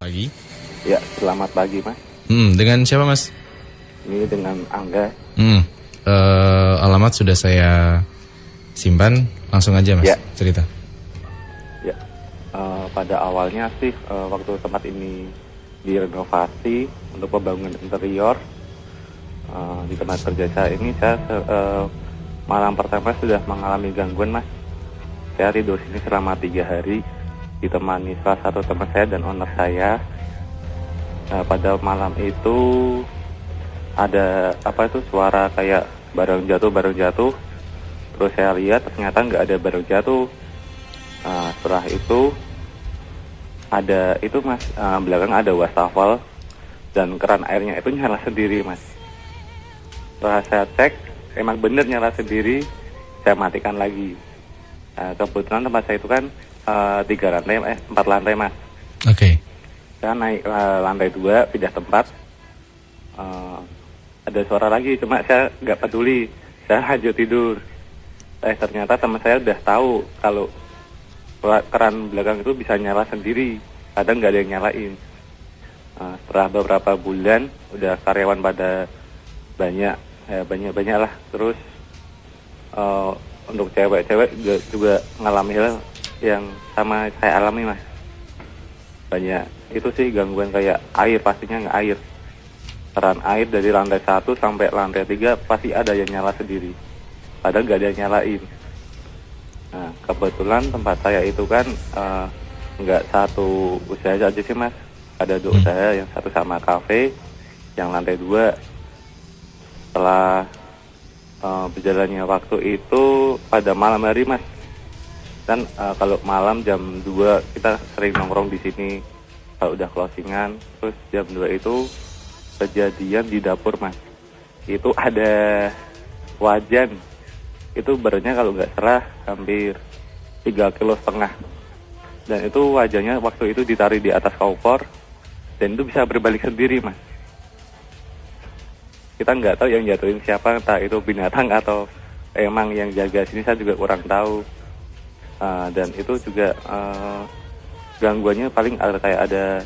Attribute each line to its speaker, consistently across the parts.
Speaker 1: Pagi.
Speaker 2: Ya, selamat pagi Mas.
Speaker 1: Dengan siapa Mas?
Speaker 2: Ini dengan Angga.
Speaker 1: Alamat sudah saya simpan, langsung aja Mas,
Speaker 2: Ya.
Speaker 1: cerita.
Speaker 2: Ya, pada awalnya sih waktu tempat ini direnovasi untuk pembangunan interior di tempat kerja saya ini, saya malam pertama sudah mengalami gangguan Mas. Saya tidur sini selama 3 hari ditemani salah satu teman saya dan owner saya. Pada malam itu ada suara kayak barang jatuh. Terus saya lihat ternyata nggak ada barang jatuh. Setelah itu ada itu Mas, belakang ada wastafel dan keran airnya itu nyala sendiri Mas. Setelah saya cek emang bener nyala sendiri, saya matikan lagi. Kebetulan tempat saya itu kan 4 lantai Mas.
Speaker 1: Oke.
Speaker 2: Saya naik lantai 2, pindah tempat. Ada suara lagi, cuma saya nggak peduli. Saya lanjut tidur. Ternyata teman saya udah tahu kalau keran belakang itu bisa nyala sendiri. Kadang nggak ada yang nyalain. Setelah beberapa bulan, udah karyawan pada banyak lah. Terus untuk cewek-cewek juga ngalami hal yang sama saya alami Mas. Banyak itu sih gangguan kayak air, pastinya nggak air. Keran air dari lantai 1 sampai lantai 3 pasti ada yang nyala sendiri. Padahal nggak ada yang nyalain. Nah, kebetulan tempat saya itu kan nggak satu usaha aja sih Mas. Ada 2 usaha, yang satu sama kafe, yang lantai 2. Setelah berjalannya waktu itu pada malam hari Mas. Dan kalau malam jam 2 kita sering nongkrong di sini kalau udah closingan. Terus jam 2 itu kejadian di dapur Mas. Itu ada wajan. Itu beratnya kalau nggak salah hampir 3,5 kilo. Dan itu wajannya waktu itu ditarik di atas kompor dan itu bisa berbalik sendiri Mas. Kita nggak tahu yang jatuhin siapa, entah itu binatang atau emang yang jaga sini, saya juga kurang tahu. Dan itu juga gangguannya paling kayak ada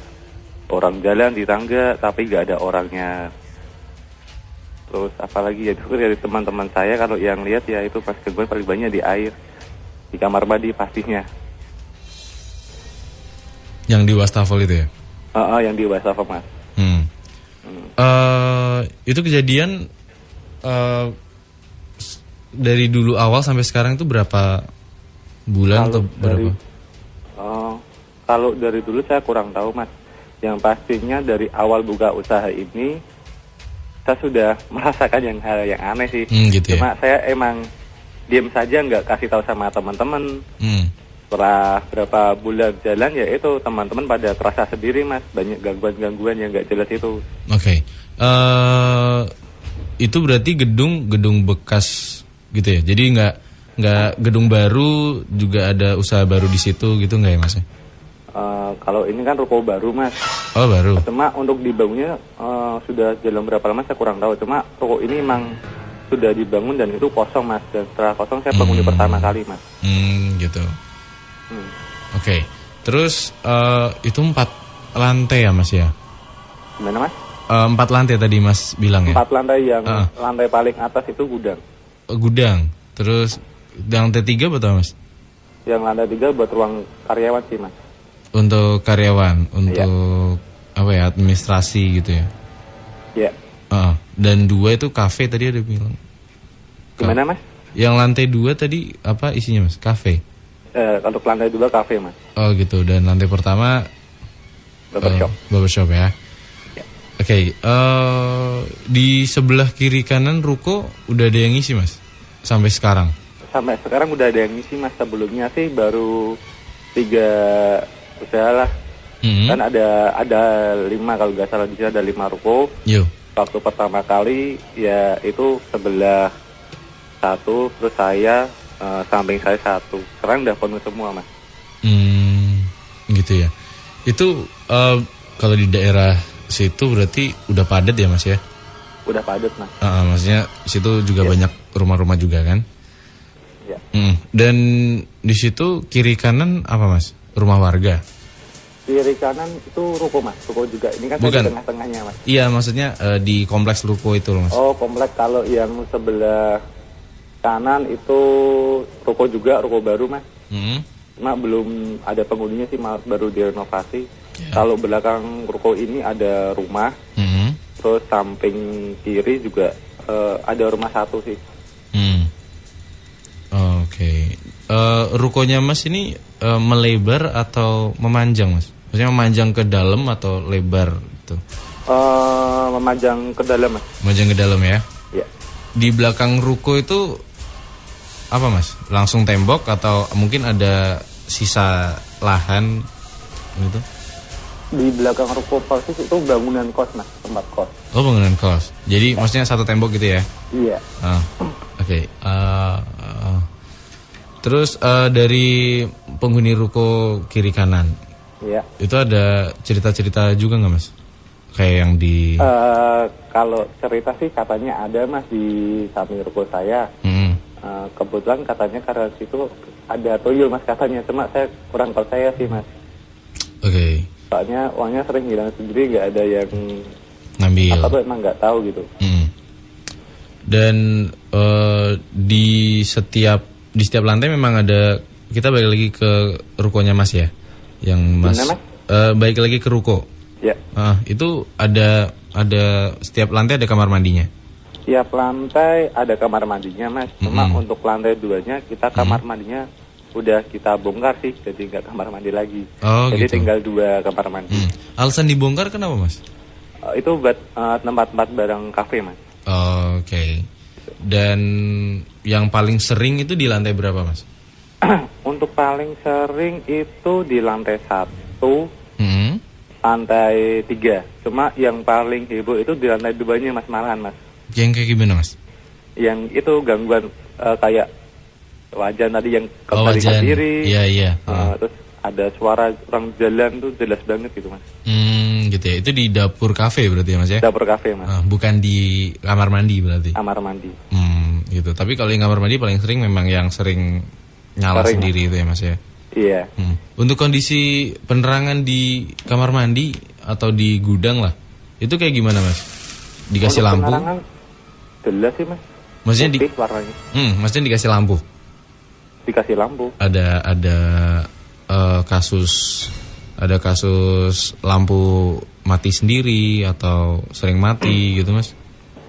Speaker 2: orang jalan di tangga tapi nggak ada orangnya. Terus apalagi ya itu dari teman-teman saya, kalau yang lihat ya itu pas gangguan paling banyak di air, di kamar mandi pastinya.
Speaker 1: Yang di wastafel itu ya?
Speaker 2: Yang di wastafel Mas.
Speaker 1: Itu kejadian dari dulu awal sampai sekarang itu berapa bulan atau berapa?
Speaker 2: Kalau dari dulu saya kurang tahu Mas. Yang pastinya dari awal buka usaha ini saya sudah merasakan hal yang aneh sih.
Speaker 1: Gitu
Speaker 2: Cuma
Speaker 1: ya?
Speaker 2: saya emang diam saja, nggak kasih tahu sama teman-teman. Setelah berapa bulan jalan ya itu teman-teman pada terasa sendiri Mas, banyak gangguan-gangguan yang nggak jelas itu.
Speaker 1: Oke. Itu berarti gedung bekas gitu ya? Jadi nggak gedung baru, juga ada usaha baru di situ gitu nggak ya Mas?
Speaker 2: Kalau ini kan ruko baru Mas.
Speaker 1: Oh baru.
Speaker 2: Cuma untuk dibangunnya sudah jalan berapa lama saya kurang tahu. Cuma ruko ini memang sudah dibangun dan itu kosong Mas. Dan setelah kosong saya bangun di pertama kali Mas.
Speaker 1: Gitu. Oke. Terus itu 4 lantai ya Mas ya?
Speaker 2: Gimana Mas?
Speaker 1: 4 lantai tadi Mas bilang ya?
Speaker 2: 4 lantai, yang lantai paling atas itu gudang.
Speaker 1: Gudang. Terus lantai 3 betul Mas?
Speaker 2: Yang lantai 3 buat ruang karyawan sih Mas.
Speaker 1: Untuk karyawan, untuk apa ya, administrasi gitu ya?
Speaker 2: Iya.
Speaker 1: Dan 2 itu kafe tadi ada bilang.
Speaker 2: Gimana Mas?
Speaker 1: Yang lantai 2 tadi apa isinya Mas? Kafe?
Speaker 2: Untuk lantai 2 kafe Mas.
Speaker 1: Oh gitu. Dan lantai pertama
Speaker 2: barbershop.
Speaker 1: Barbershop ya?
Speaker 2: Ya.
Speaker 1: Oke. Di sebelah kiri kanan ruko udah ada yang ngisi Mas? Sampai sekarang?
Speaker 2: Sampai sekarang udah ada yang ngisi Mas. Sebelumnya sih baru 3 usaha lah. Kan ada 5 kalau nggak salah, di sini ada 5 ruko. Waktu pertama kali ya itu sebelah 1, terus saya samping saya 1. Sekarang udah penuh semua Mas.
Speaker 1: Gitu ya. Itu kalau di daerah situ berarti udah padat ya Mas ya?
Speaker 2: Udah padat Mas.
Speaker 1: Maksudnya situ juga banyak rumah-rumah juga kan?
Speaker 2: Ya.
Speaker 1: Dan di situ kiri kanan apa Mas? Rumah warga?
Speaker 2: Kiri kanan itu ruko mas, ruko juga. Ini kan
Speaker 1: Bukan.
Speaker 2: di tengah-tengahnya mas.
Speaker 1: Iya, maksudnya di kompleks ruko itu loh mas.
Speaker 2: Oh komplek, kalau yang sebelah kanan itu ruko juga, ruko baru mas.
Speaker 1: Hmm.
Speaker 2: Cuma belum ada penghuninya sih, baru direnovasi.
Speaker 1: Ya.
Speaker 2: Kalau belakang ruko ini ada rumah,
Speaker 1: Hmm.
Speaker 2: terus samping kiri juga ada rumah satu sih.
Speaker 1: Hmm. Oke. Rukonya mas ini melebar atau memanjang mas? Maksudnya memanjang ke dalam atau lebar gitu?
Speaker 2: Memanjang ke dalam mas.
Speaker 1: Memanjang ke dalam ya?
Speaker 2: Ya.
Speaker 1: Di belakang ruko itu apa mas? Langsung tembok atau mungkin ada sisa lahan gitu?
Speaker 2: Di belakang ruko persis itu bangunan kos mas, tempat kos.
Speaker 1: Oh, bangunan kos. Jadi maksudnya satu tembok gitu ya?
Speaker 2: Iya.
Speaker 1: Oke. Terus dari penghuni ruko kiri kanan,
Speaker 2: Iya.
Speaker 1: itu ada cerita-cerita juga nggak mas? Kayak yang di...
Speaker 2: Kalau cerita sih katanya ada mas di samping ruko saya.
Speaker 1: Hmm.
Speaker 2: Kebetulan katanya karena situ ada tuyul mas katanya, cuma saya kurang percaya sih mas.
Speaker 1: Oke.
Speaker 2: Soalnya uangnya sering hilang sendiri, nggak ada yang
Speaker 1: Ngambil.
Speaker 2: apa tuh emang nggak tahu gitu.
Speaker 1: Dan di setiap lantai memang ada, kita balik lagi ke rukonya mas ya, yang mas,
Speaker 2: Gimana,
Speaker 1: balik lagi ke ruko.
Speaker 2: Ya.
Speaker 1: Itu ada setiap lantai ada kamar mandinya.
Speaker 2: Tiap lantai ada kamar mandinya mas, cuma untuk lantai 2-nya kita kamar mandinya udah kita bongkar sih, jadi nggak kamar mandi lagi.
Speaker 1: Oh,
Speaker 2: jadi
Speaker 1: gitu.
Speaker 2: tinggal 2 kamar mandi.
Speaker 1: Alasan dibongkar kenapa mas?
Speaker 2: Itu buat tempat-tempat barang kafe mas.
Speaker 1: Oke. Dan yang paling sering itu di lantai berapa mas?
Speaker 2: Untuk paling sering itu di lantai 1,
Speaker 1: Hmm.
Speaker 2: lantai 3. Cuma yang paling heboh itu di lantai 2-nya mas, malahan mas.
Speaker 1: Yang kayak gimana mas?
Speaker 2: Yang itu gangguan kayak wajan tadi yang
Speaker 1: Oh,
Speaker 2: kembali ke
Speaker 1: wajan.
Speaker 2: diri.
Speaker 1: Iya.
Speaker 2: Terus ada suara orang jalan tuh jelas banget gitu mas.
Speaker 1: Gitu ya. Itu di dapur kafe berarti ya mas ya?
Speaker 2: Dapur kafe mas,
Speaker 1: Bukan di kamar mandi berarti.
Speaker 2: kamar mandi.
Speaker 1: Gitu. Tapi kalau yang kamar mandi paling sering memang yang sering nyala
Speaker 2: Sering,
Speaker 1: sendiri itu ya mas ya.
Speaker 2: Iya.
Speaker 1: Untuk kondisi penerangan di kamar mandi atau di gudang lah, itu kayak gimana mas? Dikasih
Speaker 2: Untuk
Speaker 1: lampu?
Speaker 2: penerangan jelas sih mas.
Speaker 1: Maksudnya
Speaker 2: Putih warnanya.
Speaker 1: maksudnya dikasih lampu?
Speaker 2: Dikasih lampu.
Speaker 1: Ada kasus lampu mati sendiri atau sering mati gitu mas?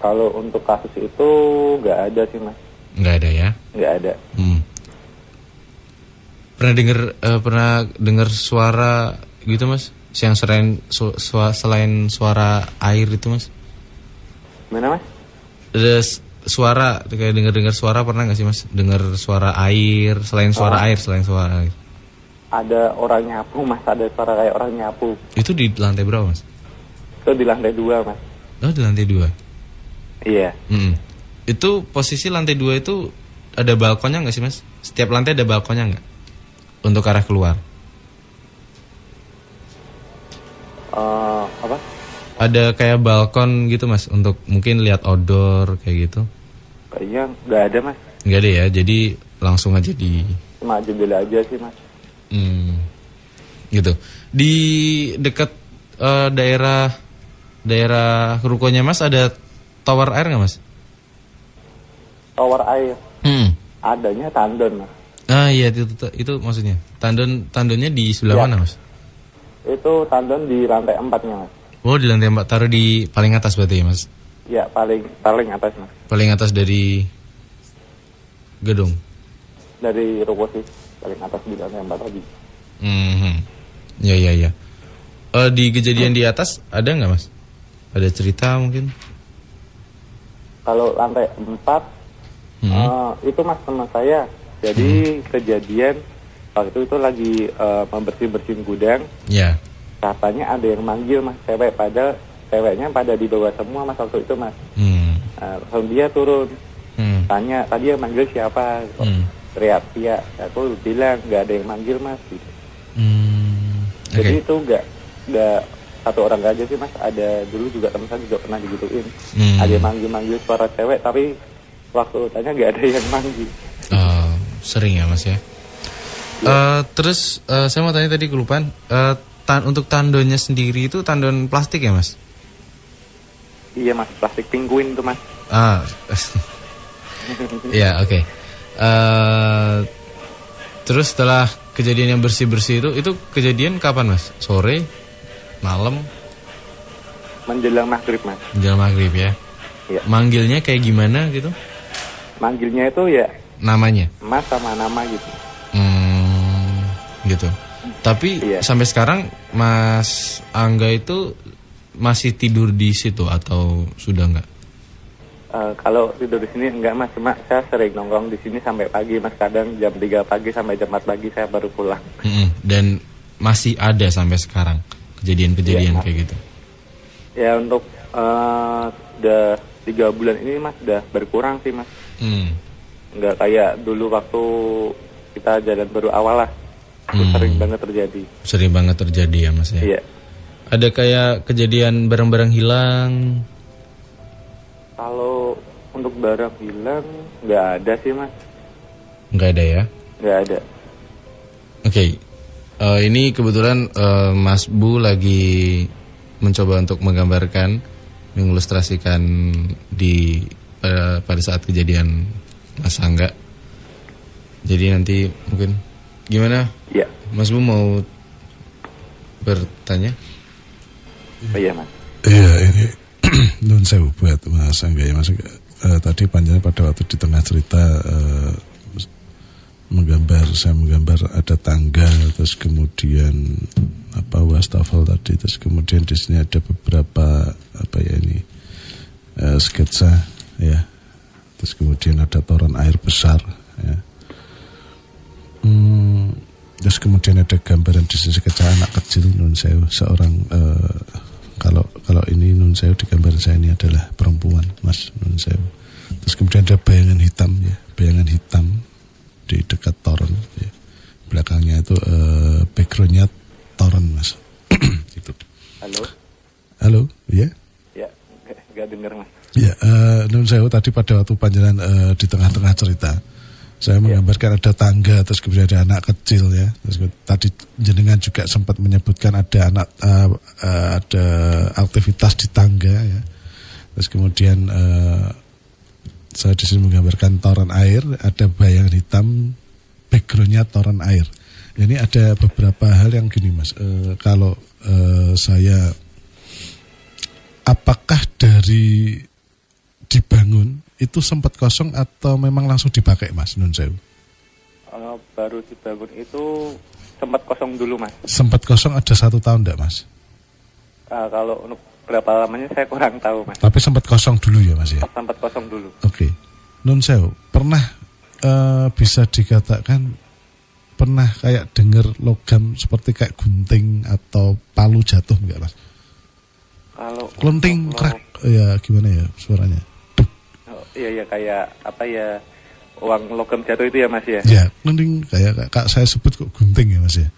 Speaker 2: Kalau untuk kasus itu nggak ada sih mas.
Speaker 1: Nggak ada ya?
Speaker 2: Nggak ada.
Speaker 1: Pernah dengar suara gitu mas? Yang selain suara air itu mas?
Speaker 2: Mana mas?
Speaker 1: Ada suara kayak dengar suara, pernah nggak sih mas? Dengar suara air selain suara air?
Speaker 2: Ada orang nyapu mas, ada suara kayak orang nyapu.
Speaker 1: Itu di lantai berapa mas?
Speaker 2: Itu di lantai 2 mas.
Speaker 1: Oh, di lantai 2.
Speaker 2: Iya.
Speaker 1: Itu posisi lantai 2 itu ada balkonnya nggak sih mas? Setiap lantai ada balkonnya nggak? Untuk arah keluar?
Speaker 2: Apa?
Speaker 1: Ada kayak balkon gitu mas, untuk mungkin lihat outdoor kayak gitu?
Speaker 2: Kayaknya nggak ada mas.
Speaker 1: Nggak ada ya, jadi langsung aja di...
Speaker 2: Cuma jendela aja sih mas.
Speaker 1: Gitu. Di dekat daerah rukonya mas ada tower air nggak mas?
Speaker 2: Tower air. Adanya tandon mas.
Speaker 1: Iya itu maksudnya. Tandonnya di sebelah mana mas?
Speaker 2: Itu tandon di lantai 4-nya mas.
Speaker 1: Oh, di lantai 4, taruh di paling atas berarti ya mas?
Speaker 2: Ya paling atas mas.
Speaker 1: Paling atas dari gedung.
Speaker 2: Dari ruko sih, paling atas di lantai 4 lagi.
Speaker 1: Ya. Di kejadian di atas ada nggak mas? Ada cerita mungkin?
Speaker 2: Kalau lantai 4 itu mas teman saya. Jadi kejadian waktu itu lagi membersih-bersihin gudang.
Speaker 1: Ya.
Speaker 2: Katanya ada yang manggil mas, ceweknya pada di bawah semua mas waktu itu mas. Langsung dia turun, tanya tadi yang manggil siapa? Teriak-teriak. Aku bilang nggak ada yang manggil mas. Gitu. Jadi itu nggak satu orang aja sih mas. Ada dulu juga teman saya juga pernah digituin. Ada yang manggil suara cewek, tapi waktu tanya nggak ada yang manggil.
Speaker 1: Sering ya mas ya. Terus saya mau tanya tadi kelupaan. untuk tandonnya sendiri itu tandon plastik ya Mas?
Speaker 2: Iya Mas, plastik penguin tuh Mas.
Speaker 1: Ah, ya oke. Terus setelah kejadian yang bersih-bersih itu kejadian kapan Mas? Sore, malam,
Speaker 2: Menjelang maghrib Mas.
Speaker 1: menjelang maghrib ya?
Speaker 2: Iya.
Speaker 1: Manggilnya kayak gimana gitu?
Speaker 2: Manggilnya itu ya
Speaker 1: Namanya?
Speaker 2: Mas sama nama gitu.
Speaker 1: Gitu. Tapi
Speaker 2: Iya.
Speaker 1: sampai sekarang Mas Angga itu masih tidur di situ atau sudah enggak?
Speaker 2: Kalau tidur di sini enggak Mas, cuma saya sering nongkrong di sini sampai pagi Mas. Kadang jam 3 pagi sampai jam 4 pagi saya baru pulang.
Speaker 1: Dan masih ada sampai sekarang kejadian-kejadian
Speaker 2: Iya,
Speaker 1: kayak gitu.
Speaker 2: Ya untuk udah 3 bulan ini Mas udah berkurang sih Mas. Enggak kayak dulu waktu kita jalan baru awal lah. Itu sering banget terjadi.
Speaker 1: Sering banget terjadi ya Mas ya.
Speaker 2: Iya.
Speaker 1: Ada kayak kejadian barang-barang hilang?
Speaker 2: Kalau untuk barang hilang nggak ada sih Mas.
Speaker 1: Nggak ada ya?
Speaker 2: Nggak ada.
Speaker 1: Oke. Ini kebetulan Mas Bu lagi mencoba untuk menggambarkan, mengilustrasikan pada saat kejadian Mas Angga. Jadi nanti mungkin gimana?
Speaker 2: Iya.
Speaker 1: Mas Bu mau bertanya?
Speaker 2: Oh iya Mas.
Speaker 3: Iya ini nun sewu buat Mas Angga ya Mas. Tadi panjangnya pada waktu di tengah cerita saya menggambar ada tangga, terus kemudian wastafel tadi, terus kemudian di sini ada beberapa sketsa ya, terus kemudian ada toren air besar ya. Terus kemudian ada gambaran di sini sketsa anak kecil nun sewu seorang kalau ini nun sewu di gambar saya ini adalah perempuan Mas nun sewu. Terus kemudian ada bayangan hitam di dekat toren ya. Belakangnya itu backgroundnya toren Mas. Gitu. Halo ya.
Speaker 2: Ya nggak dengar Mas.
Speaker 3: Ya nun sewu tadi pada waktu panjenengan di tengah-tengah cerita saya menggambarkan ada tangga, terus kemudian ada anak kecil ya. Terus tadi jenengan juga sempat menyebutkan ada ada aktivitas di tangga ya. Terus kemudian saya di sini menggambarkan toren air, ada bayangan hitam, backgroundnya toren air. Ini ada beberapa hal yang gini Mas. Kalau saya, apakah dari dibangun itu sempat kosong atau memang langsung dipakai Mas nun sewu?
Speaker 2: Baru dibangun itu sempat kosong dulu Mas.
Speaker 3: Sempat kosong ada 1 tahun enggak Mas?
Speaker 2: Kalau untuk berapa lamanya saya kurang tahu Mas.
Speaker 3: Tapi sempat kosong dulu ya Mas ya?
Speaker 2: Sempat kosong dulu.
Speaker 3: Oke. Nun sewu, pernah bisa dikatakan pernah kayak dengar logam seperti kayak gunting atau palu jatuh enggak Mas?
Speaker 2: Kalau
Speaker 3: Klonting krak ya gimana ya suaranya?
Speaker 2: Iya kayak uang logam jatuh itu ya Mas ya.
Speaker 3: Ya, klonting kayak saya sebut kok gunting ya Mas ya.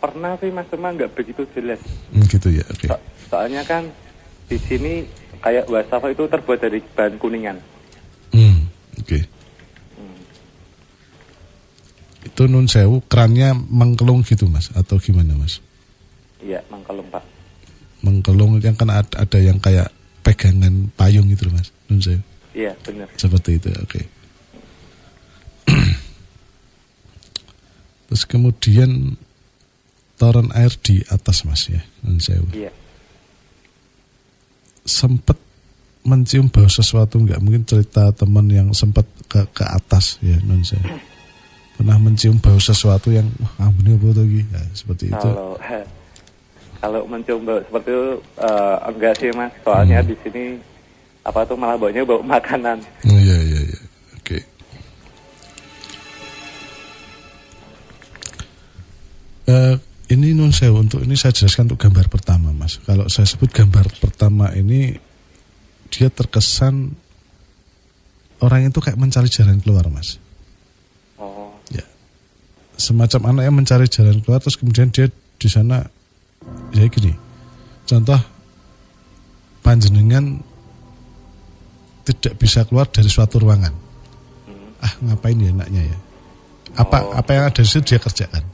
Speaker 2: Pernah sih Mas, cuma nggak begitu jelas.
Speaker 3: Gitu ya, oke.
Speaker 2: Soalnya kan di sini kayak wastafel itu terbuat dari bahan kuningan.
Speaker 3: Oke. Itu nun sewu kerannya mengkelung gitu Mas atau gimana Mas?
Speaker 2: Iya, mengkelung Pak.
Speaker 3: Mengkelung yang kan ada yang kayak pegangan payung gitu Mas nun sewu.
Speaker 2: Iya, benar.
Speaker 3: Seperti itu, oke. Terus kemudian toren air di atas Mas ya nun sewu.
Speaker 2: Iya.
Speaker 3: Sempat mencium bau sesuatu enggak? Mungkin cerita teman yang sempat ke atas ya nun sewu. Pernah mencium bau sesuatu yang ini apa lagi? Nah, seperti itu.
Speaker 2: Kalau mencium bau seperti itu enggak sih Mas. Soalnya di sini malah baunya bau makanan.
Speaker 3: Iya. Oke. Ini nun sewu, untuk ini saya jelaskan untuk gambar pertama Mas. Kalau saya sebut gambar pertama ini dia terkesan orang itu kayak mencari jalan keluar Mas.
Speaker 2: Oh.
Speaker 3: Ya. Semacam anak yang mencari jalan keluar, terus kemudian dia di sana ya gini. Contoh panjenengan tidak bisa keluar dari suatu ruangan. Ngapain ya anaknya ya? Apa yang ada di situ dia kerjakan.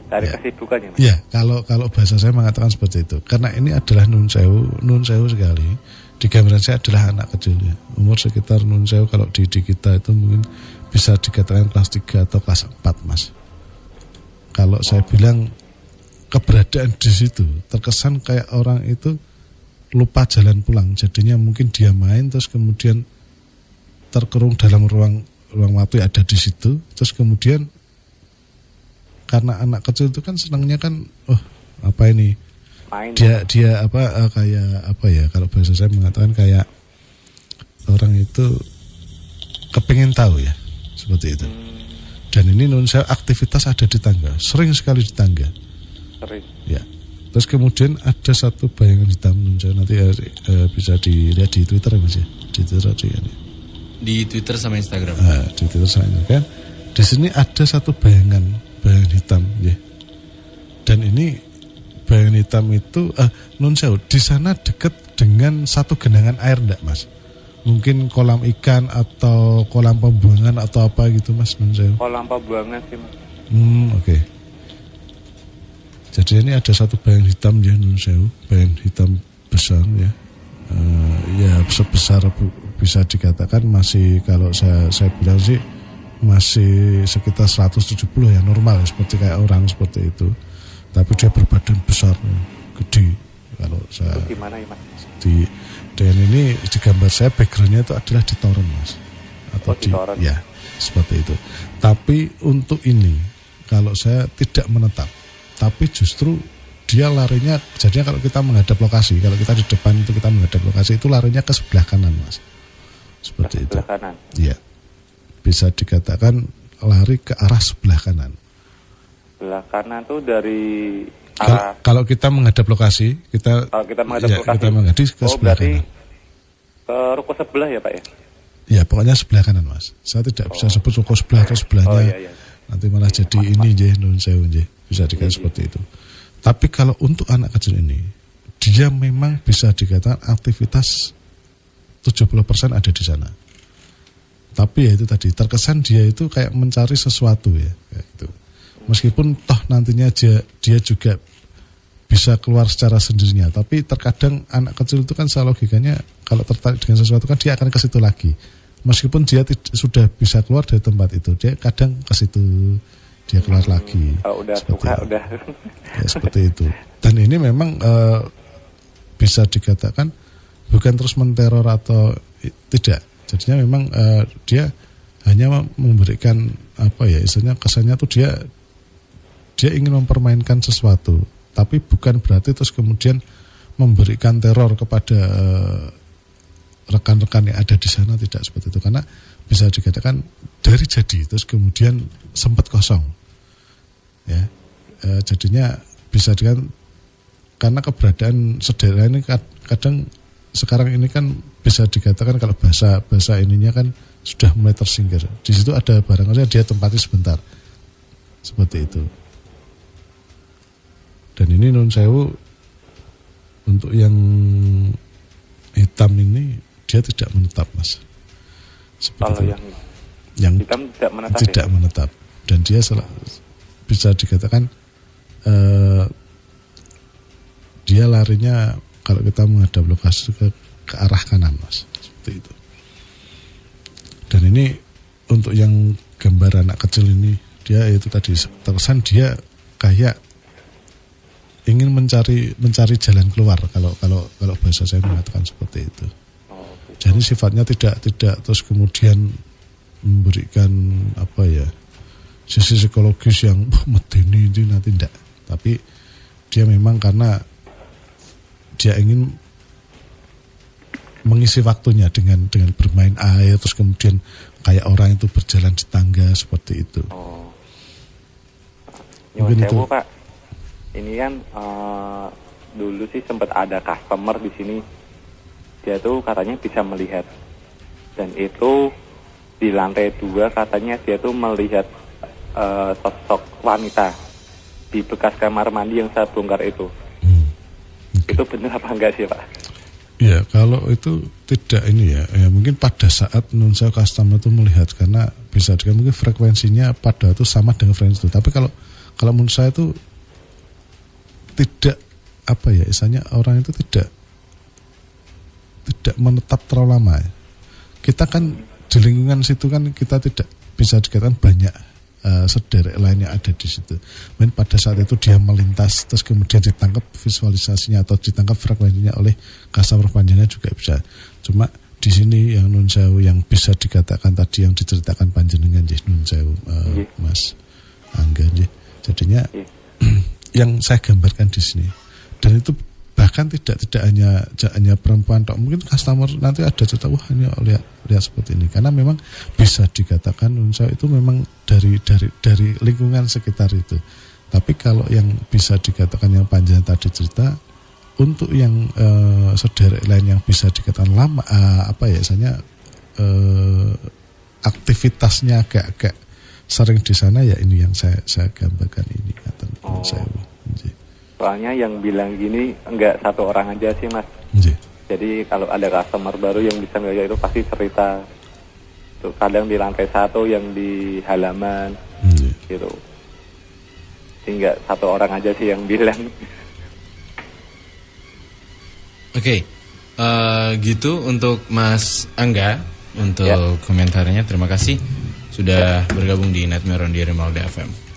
Speaker 2: Dari
Speaker 3: Ya.
Speaker 2: kesibukannya, Mas.
Speaker 3: Ya, kalau bahasa saya mengatakan seperti itu. Karena ini adalah nun sewu sekali. Di gambaran saya adalah anak kecil ya. Umur sekitar nun sewu kalau di kita itu mungkin bisa dikatakan kelas 3 atau kelas 4, Mas. Kalau saya bilang keberadaan di situ terkesan kayak orang itu lupa jalan pulang. Jadinya mungkin dia main terus kemudian terkurung dalam ruang waktu yang ada di situ. Terus kemudian karena anak kecil itu kan senangnya kan, apa ini?
Speaker 2: Main.
Speaker 3: Dia kayak apa ya? Kalau bahasa saya mengatakan kayak orang itu kepingin tahu ya, seperti itu. Dan ini nun sewu aktivitas ada di tangga, sering sekali di tangga.
Speaker 2: Sering.
Speaker 3: Ya. Terus kemudian ada satu bayangan hitam nun sewu, nanti bisa dilihat di Twitter ya Mas ya. Di Twitter
Speaker 1: Di Twitter sama Instagram.
Speaker 3: Di Twitter saya kan. Di sini ada satu bayangan hitam ya. Dan ini bayangan hitam itu nun sewu di sana dekat dengan satu genangan air enggak Mas? Mungkin kolam ikan atau kolam pembuangan atau apa gitu Mas nun sewu.
Speaker 2: Kolam pembuangan sih, Mas.
Speaker 3: Oke. Jadi ini ada satu bayangan hitam ya nun sewu, bayangan hitam besar ya. Ya sebesar bisa dikatakan masih kalau saya bilang sih masih sekitar 170 ya, normal seperti kayak orang seperti itu. Tapi dia berbadan besar, gede. Kalau saya
Speaker 2: Itu gimana ya, Mas?
Speaker 3: dan ini di gambar saya backgroundnya itu adalah di toren Mas. Atau
Speaker 2: di toren.
Speaker 3: ya seperti itu. Tapi untuk ini kalau saya tidak menetap, tapi justru dia larinya, jadinya kalau kita menghadap lokasi, kalau kita di depan itu kita menghadap lokasi, itu larinya ke sebelah kanan Mas. Seperti itu.
Speaker 2: Sebelah kanan.
Speaker 3: Iya. Bisa dikatakan lari ke arah sebelah kanan.
Speaker 2: Sebelah kanan tuh dari arah
Speaker 3: Kalau kita menghadap lokasi,
Speaker 2: kalau kita menghadap lokasi.
Speaker 3: kita menghadap ke sebelah
Speaker 2: berarti
Speaker 3: kanan.
Speaker 2: ke ruko sebelah ya, Pak ya?
Speaker 3: Ya, pokoknya sebelah kanan, Mas. Saya tidak bisa sebut ruko sebelah atau sebelahnya.
Speaker 2: Iya.
Speaker 3: Nanti malah jadi ini je, nun sewu je. Bisa dikatakan seperti itu. Tapi kalau untuk anak kecil ini, dia memang bisa dikatakan aktivitas 70% ada di sana. Tapi ya itu tadi, terkesan dia itu kayak mencari sesuatu ya, kayak gitu. Meskipun toh nantinya dia juga bisa keluar secara sendirinya, tapi terkadang anak kecil itu kan secara logikanya kalau tertarik dengan sesuatu kan dia akan ke situ lagi. Meskipun dia sudah bisa keluar dari tempat itu, dia kadang ke situ, dia keluar lagi.
Speaker 2: Udah
Speaker 3: seperti
Speaker 2: suka,
Speaker 3: itu.
Speaker 2: udah.
Speaker 3: Ya, seperti itu. Dan ini memang bisa dikatakan bukan terus menteror atau tidak. Jadinya memang dia hanya memberikan apa ya, istilahnya kesannya tuh dia ingin mempermainkan sesuatu, tapi bukan berarti terus kemudian memberikan teror kepada rekan-rekan yang ada di sana, tidak seperti itu. Karena bisa dikatakan dari jadi terus kemudian sempat kosong, ya. Jadinya bisa dikatakan karena keberadaan saudara ini kadang sekarang ini kan bisa dikatakan kalau bahasa ininya kan sudah mulai tersingkir. Di situ ada barangnya dia tempati sebentar, seperti itu. Dan ini nun sewu untuk yang hitam ini dia tidak menetap, Mas. Seperti
Speaker 2: Kalau
Speaker 3: itu.
Speaker 2: yang hitam tidak menetap.
Speaker 3: Tidak menetap. Dan dia bisa dikatakan dia larinya kalau kita menghadap lokasi ke arah kanan, Mas. Seperti itu. Dan ini untuk yang gambar anak kecil ini, dia itu tadi terkesan dia kayak ingin mencari jalan keluar kalau bahasa saya mengatakan seperti itu. Jadi sifatnya tidak terus kemudian memberikan apa ya, sisi psikologis yang medeni itu nanti tidak. Tapi dia memang karena dia ingin mengisi waktunya dengan bermain air, terus kemudian kayak orang itu berjalan di tangga seperti itu.
Speaker 2: Mungkin itu, Pak. Ini kan dulu sih sempat ada customer di sini. Dia tuh katanya bisa melihat, dan itu di lantai 2 katanya dia tuh melihat sosok wanita di bekas kamar mandi yang saya bongkar itu. Okay. Itu benar apa enggak sih, Pak?
Speaker 3: Ya, kalau itu tidak ini ya mungkin pada saat non-sale customer itu melihat, karena bisa juga mungkin frekuensinya pada itu sama dengan frekuensi itu. Tapi kalau kalau menurut saya itu tidak apa ya, istilahnya orang itu tidak menetap terlalu lama. Kita kan di lingkungan situ kan kita tidak bisa dikatakan banyak sederek lain yang ada di situ. Mungkin pada saat itu dia melintas terus kemudian ditangkap visualisasinya atau ditangkap frekuensinya oleh kasa perpanjangannya juga bisa. Cuma di sini yang Nun Sewu yang bisa dikatakan tadi yang diceritakan panjenengan Nun Sewu Mas Angga jadinya yang saya gambarkan di sini. Dan itu bahkan tidak hanya perempuan tok, mungkin customer nanti ada cerita wah ini lihat seperti ini, karena memang bisa dikatakan Nunsau itu memang dari lingkungan sekitar itu. Tapi kalau yang bisa dikatakan yang panjang tadi cerita, untuk yang sederek lain yang bisa dikatakan lama aktivitasnya agak sering di sana, ya ini yang saya gambarkan ini kata saya.
Speaker 2: Soalnya yang bilang gini enggak satu orang aja sih Mas. Jadi kalau ada customer baru yang bisa ngeliat itu pasti cerita. Tuh, kadang di lantai 1, yang di halaman gitu. Jadi enggak satu orang aja sih yang bilang.
Speaker 1: Oke, gitu untuk Mas Angga untuk komentarnya. Terima kasih sudah bergabung di Nightmare on the Rimalda FM.